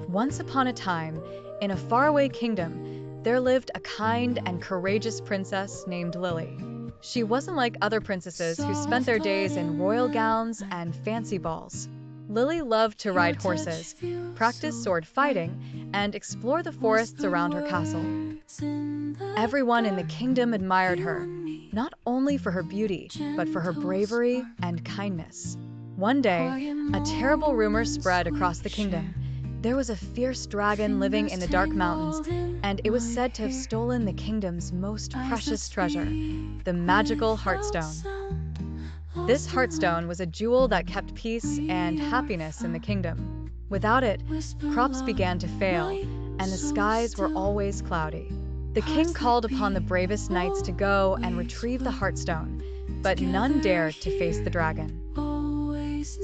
Once upon a time, in a faraway kingdom, there lived a kind and courageous princess named Lily. She wasn't like other princesses who spent their days in royal gowns and fancy balls. Lily loved to ride horses, practice sword fighting, and explore the forests around her castle. Everyone in the kingdom admired her, not only for her beauty, but for her bravery and kindness. One day, a terrible rumor spread across the kingdom. There was a fierce dragon living in the dark mountains, and it was said to have stolen the kingdom's most precious treasure, the magical Heartstone. This Heartstone was a jewel that kept peace and happiness in the kingdom. Without it, crops began to fail, and the skies were always cloudy. The king called upon the bravest knights to go and retrieve the Heartstone, but none dared to face the dragon.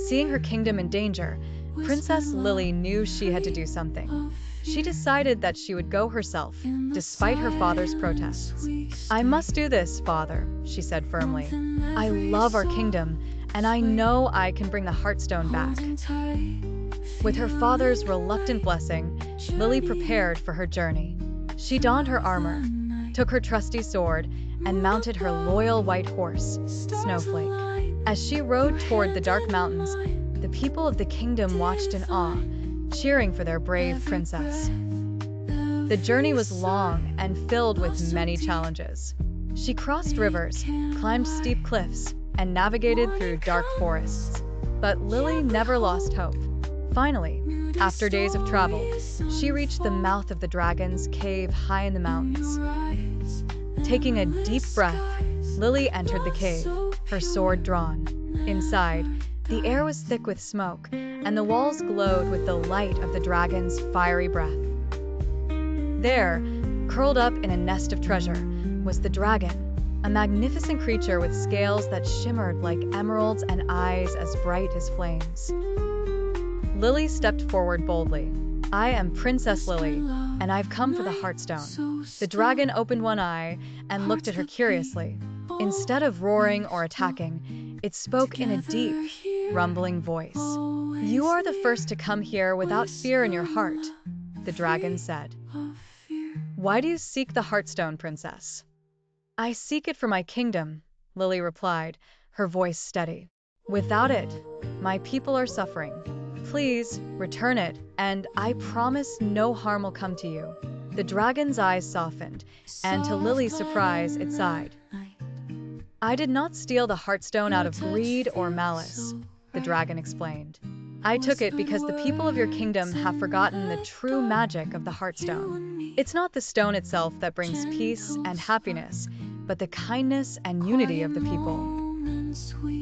Seeing her kingdom in danger, Princess Lily knew she had to do something. She decided that she would go herself, despite her father's protests. "I must do this, father," she said firmly. "I love our kingdom, and I know I can bring the Heartstone back." With her father's reluctant blessing, Lily prepared for her journey. She donned her armor, took her trusty sword, and mounted her loyal white horse, Snowflake. As she rode toward the dark mountains, the people of the kingdom watched in awe, cheering for their brave princess. The journey was long and filled with many challenges. She crossed rivers, climbed steep cliffs, and navigated through dark forests. But Lily never lost hope. Finally, after days of travel, she reached the mouth of the dragon's cave high in the mountains. Taking a deep breath, Lily entered the cave, her sword drawn. Inside, the air was thick with smoke, and the walls glowed with the light of the dragon's fiery breath. There, curled up in a nest of treasure, was the dragon, a magnificent creature with scales that shimmered like emeralds and eyes as bright as flames. Lily stepped forward boldly. "I am Princess Lily, and I've come for the Heartstone." The dragon opened one eye and looked at her curiously. Instead of roaring or attacking, it spoke in a deep, rumbling voice. "You are the first to come here without fear in your heart," the dragon said. "Why do you seek the Heartstone, princess?" "I seek it for my kingdom," Lily replied, her voice steady. "Without it, my people are suffering. Please, return it, and I promise no harm will come to you." The dragon's eyes softened, and to Lily's surprise, it sighed. "I did not steal the Heartstone out of greed or malice," the dragon explained. "I took it because the people of your kingdom have forgotten the true magic of the Heartstone. It's not the stone itself that brings peace and happiness, but the kindness and unity of the people.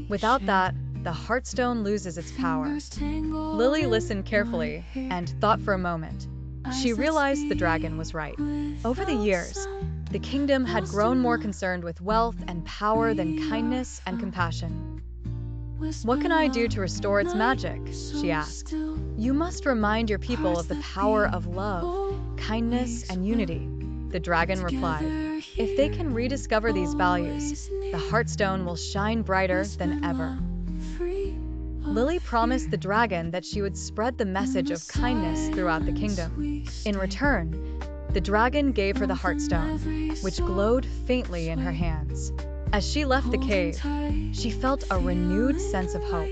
Without that, the Heartstone loses its power." Lily listened carefully and thought for a moment. She realized the dragon was right. Over the years, the kingdom had grown more concerned with wealth and power than kindness and compassion. "What can I do to restore its magic?" she asked. "You must remind your people of the power of love, kindness, and unity," the dragon replied. "If they can rediscover these values, the Heartstone will shine brighter than ever." Lily promised the dragon that she would spread the message of kindness throughout the kingdom. In return, the dragon gave her the Heartstone, which glowed faintly in her hands. As she left the cave, she felt a renewed sense of hope.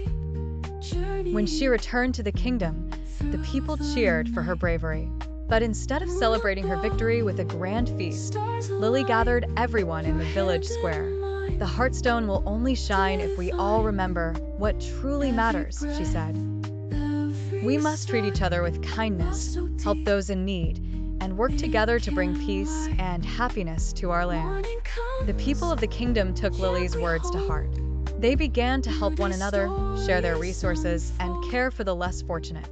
When she returned to the kingdom, the people cheered for her bravery. But instead of celebrating her victory with a grand feast, Lily gathered everyone in the village square. "The Heartstone will only shine if we all remember what truly matters," she said. "We must treat each other with kindness, help those in need, and work together to bring peace and happiness to our land." The people of the kingdom took Lily's words to heart. They began to help one another, share their resources, and care for the less fortunate.